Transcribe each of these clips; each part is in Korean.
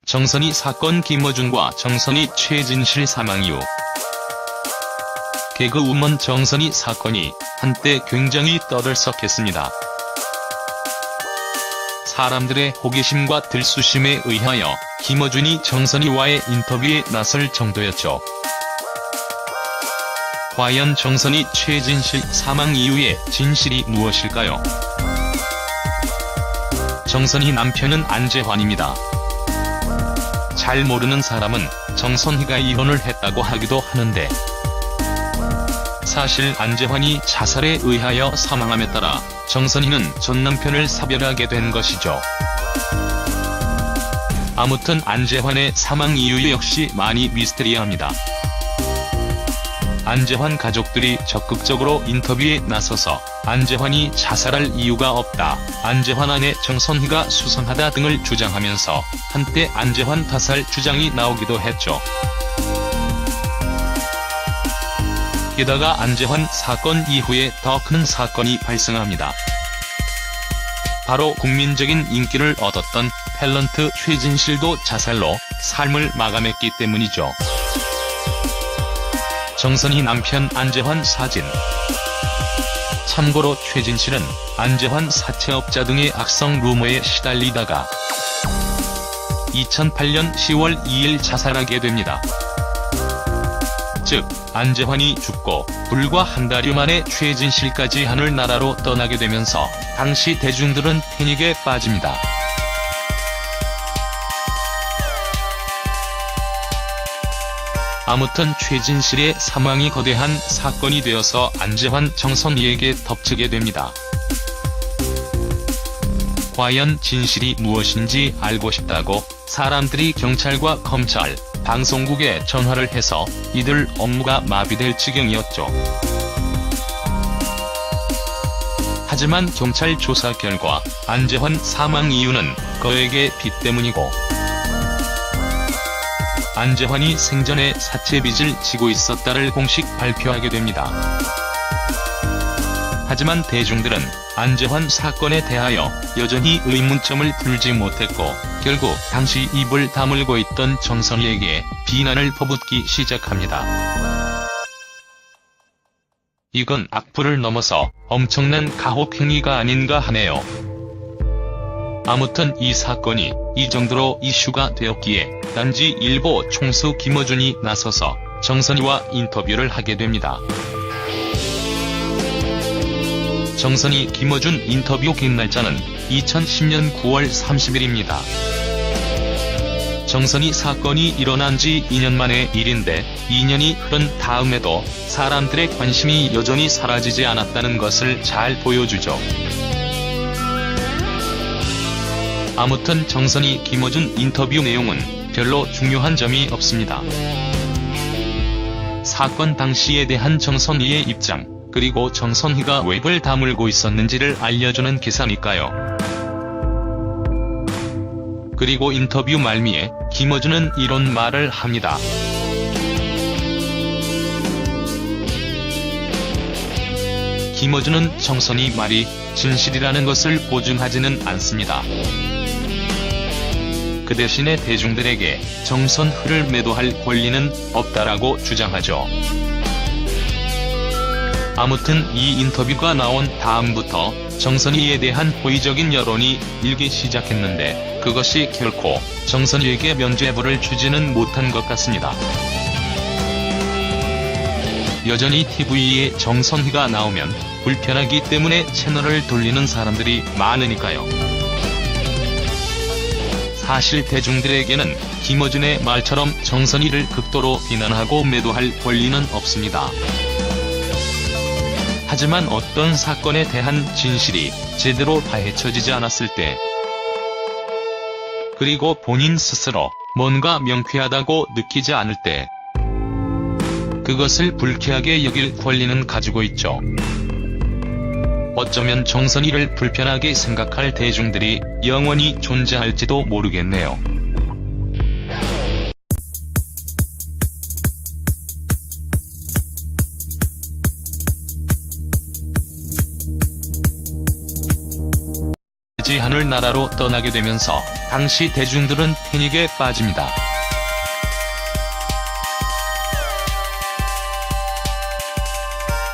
정선희 사건 김어준과 정선희 최진실 사망 이후 개그우먼 정선희 사건이 한때 굉장히 떠들썩했습니다. 사람들의 호기심과 들쑤심에 의하여 김어준이 정선희와의 인터뷰에 나설 정도였죠. 과연 정선희 최진실 사망 이후의 진실이 무엇일까요? 정선희 남편은 안재환입니다. 잘 모르는 사람은 정선희가 이혼을 했다고 하기도 하는데, 사실 안재환이 자살에 의하여 사망함에 따라 정선희는 전 남편을 사별하게 된 것이죠. 아무튼 안재환의 사망 이유 역시 많이 미스테리합니다. 안재환 가족들이 적극적으로 인터뷰에 나서서 안재환이 자살할 이유가 없다, 안재환 아내 정선희가 수상하다 등을 주장하면서 한때 안재환 타살 주장이 나오기도 했죠. 게다가 안재환 사건 이후에 더 큰 사건이 발생합니다. 바로 국민적인 인기를 얻었던 탤런트 최진실도 자살로 삶을 마감했기 때문이죠. 정선희 남편 안재환 사진. 참고로 최진실은 안재환 사채업자 등의 악성 루머에 시달리다가 2008년 10월 2일 자살하게 됩니다. 즉, 안재환이 죽고 불과 한 달여 만에 최진실까지 하늘나라로 떠나게 되면서 당시 대중들은 패닉에 빠집니다. 아무튼 최진실의 사망이 거대한 사건이 되어서 안재환 정선희에게 덮치게 됩니다. 과연 진실이 무엇인지 알고 싶다고 사람들이 경찰과 검찰, 방송국에 전화를 해서 이들 업무가 마비될 지경이었죠. 하지만 경찰 조사 결과 안재환 사망 이유는 거액의 빚 때문이고, 안재환이 생전에 사채빚을 지고 있었다를 공식 발표하게 됩니다. 하지만 대중들은 안재환 사건에 대하여 여전히 의문점을 풀지 못했고, 결국 당시 입을 다물고 있던 정선희에게 비난을 퍼붓기 시작합니다. 이건 악플을 넘어서 엄청난 가혹행위가 아닌가 하네요. 아무튼 이 사건이 이 정도로 이슈가 되었기에 단지 일보 총수 김어준이 나서서 정선희와 인터뷰를 하게 됩니다. 정선희 김어준 인터뷰 긴 날짜는 2010년 9월 30일입니다. 정선희 사건이 일어난 지 2년 만의 일인데 2년이 흐른 다음에도 사람들의 관심이 여전히 사라지지 않았다는 것을 잘 보여주죠. 아무튼 정선희 김어준 인터뷰 내용은 별로 중요한 점이 없습니다. 사건 당시에 대한 정선희의 입장, 그리고 정선희가 왜 입을 다물고 있었는지를 알려주는 기사니까요. 그리고 인터뷰 말미에 김어준은 이런 말을 합니다. 김어준은 정선희 말이 진실이라는 것을 보증하지는 않습니다. 그 대신에 대중들에게 정선희를 매도할 권리는 없다라고 주장하죠. 아무튼 이 인터뷰가 나온 다음부터 정선희에 대한 호의적인 여론이 일기 시작했는데, 그것이 결코 정선희에게 면죄부를 주지는 못한 것 같습니다. 여전히 TV에 정선희가 나오면 불편하기 때문에 채널을 돌리는 사람들이 많으니까요. 사실 대중들에게는 김어준의 말처럼 정선희를 극도로 비난하고 매도할 권리는 없습니다. 하지만 어떤 사건에 대한 진실이 제대로 파헤쳐지지 않았을 때, 그리고 본인 스스로 뭔가 명쾌하다고 느끼지 않을 때, 그것을 불쾌하게 여길 권리는 가지고 있죠. 어쩌면 정선희를 불편하게 생각할 대중들이 영원히 존재할지도 모르겠네요. 살지 않을 나라로 떠나게 되면서 당시 대중들은 패닉에 빠집니다.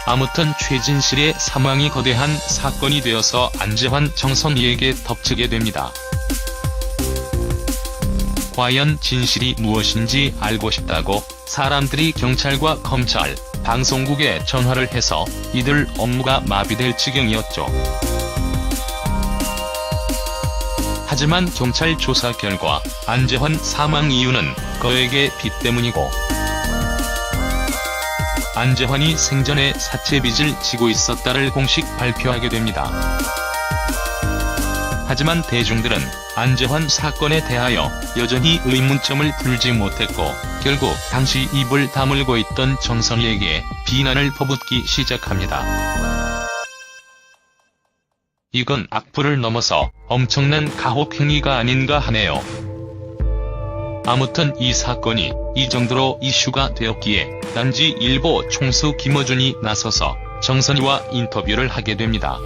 아무튼 최진실의 사망이 거대한 사건이 되어서 안재환, 정선희에게 덮치게 됩니다. 과연 진실이 무엇인지 알고 싶다고 사람들이 경찰과 검찰, 방송국에 전화를 해서 이들 업무가 마비될 지경이었죠. 하지만 경찰 조사 결과 안재환 사망 이유는 거액의 빚 때문이고, 안재환이 생전에 사채빚을 지고 있었다를 공식 발표하게 됩니다. 하지만 대중들은 안재환 사건에 대하여 여전히 의문점을 풀지 못했고, 결국 당시 입을 다물고 있던 정선희에게 비난을 퍼붓기 시작합니다. 이건 악플을 넘어서 엄청난 가혹 행위가 아닌가 하네요. 아무튼 이 사건이 이 정도로 이슈가 되었기에 단지 일보 총수 김어준이 나서서 정선희와 인터뷰를 하게 됩니다.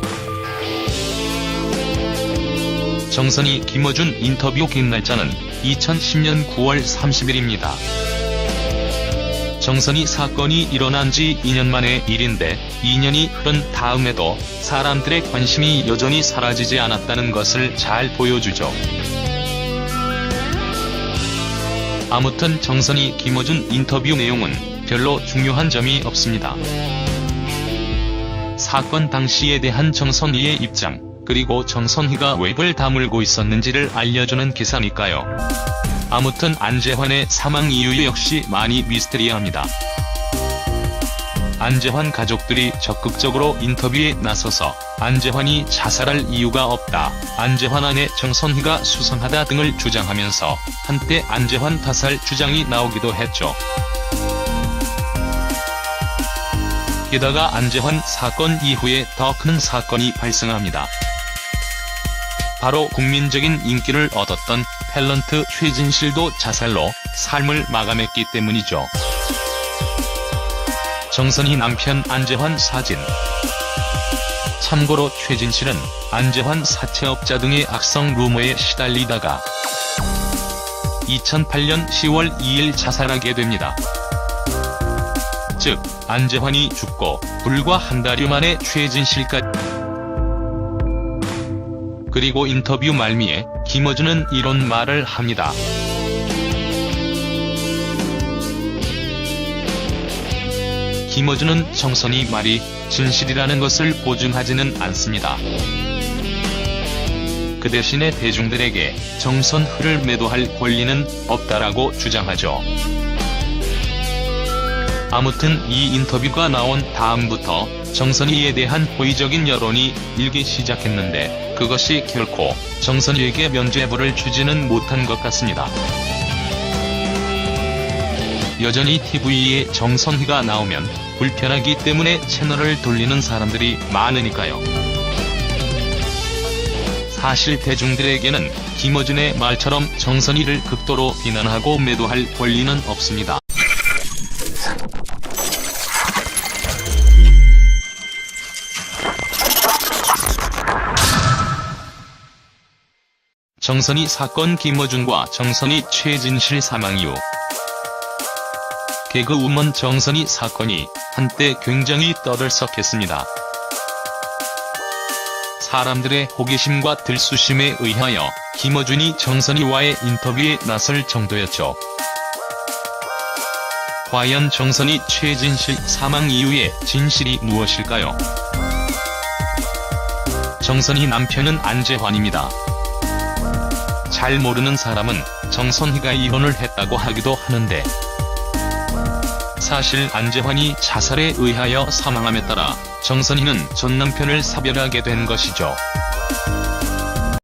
정선희 김어준 인터뷰 긴 날짜는 2010년 9월 30일입니다. 정선희 사건이 일어난 지 2년 만의 일인데 2년이 흐른 다음에도 사람들의 관심이 여전히 사라지지 않았다는 것을 잘 보여주죠. 아무튼 정선희 김어준 인터뷰 내용은 별로 중요한 점이 없습니다. 사건 당시에 대한 정선희의 입장, 그리고 정선희가 왜 입을 다물고 있었는지를 알려주는 기사니까요. 아무튼 안재환의 사망 이유 역시 많이 미스테리합니다. 안재환 가족들이 적극적으로 인터뷰에 나서서 안재환이 자살할 이유가 없다, 안재환 아내 정선희가 수상하다 등을 주장하면서 한때 안재환 타살 주장이 나오기도 했죠. 게다가 안재환 사건 이후에 더 큰 사건이 발생합니다. 바로 국민적인 인기를 얻었던 탤런트 최진실도 자살로 삶을 마감했기 때문이죠. 정선희 남편 안재환 사진. 참고로 최진실은 안재환 사채업자 등의 악성 루머에 시달리다가 2008년 10월 2일 자살하게 됩니다. 즉, 안재환이 죽고 불과 한 달여 만에 최진실까지. 그리고 인터뷰 말미에 김어준은 이런 말을 합니다. 김어준은 정선희 말이 진실이라는 것을 보증하지는 않습니다. 그 대신에 대중들에게 정선희를 매도할 권리는 없다라고 주장하죠. 아무튼 이 인터뷰가 나온 다음부터 정선희에 대한 호의적인 여론이 일기 시작했는데 그것이 결코 정선희에게 면죄부를 주지는 못한 것 같습니다. 여전히 TV에 정선희가 나오면 불편하기 때문에 채널을 돌리는 사람들이 많으니까요. 사실 대중들에게는 김어준의 말처럼 정선희를 극도로 비난하고 매도할 권리는 없습니다. 정선희 사건. 김어준과 정선희 최진실 사망 이후 개그우먼 정선희 사건이 한때 굉장히 떠들썩했습니다. 사람들의 호기심과 들쑤심에 의하여 김어준이 정선희와의 인터뷰에 나설 정도였죠. 과연 정선희 최진실 사망 이후의 진실이 무엇일까요? 정선희 남편은 안재환입니다. 잘 모르는 사람은 정선희가 이혼을 했다고 하기도 하는데, 사실 안재환이 자살에 의하여 사망함에 따라 정선희는 전 남편을 사별하게 된 것이죠.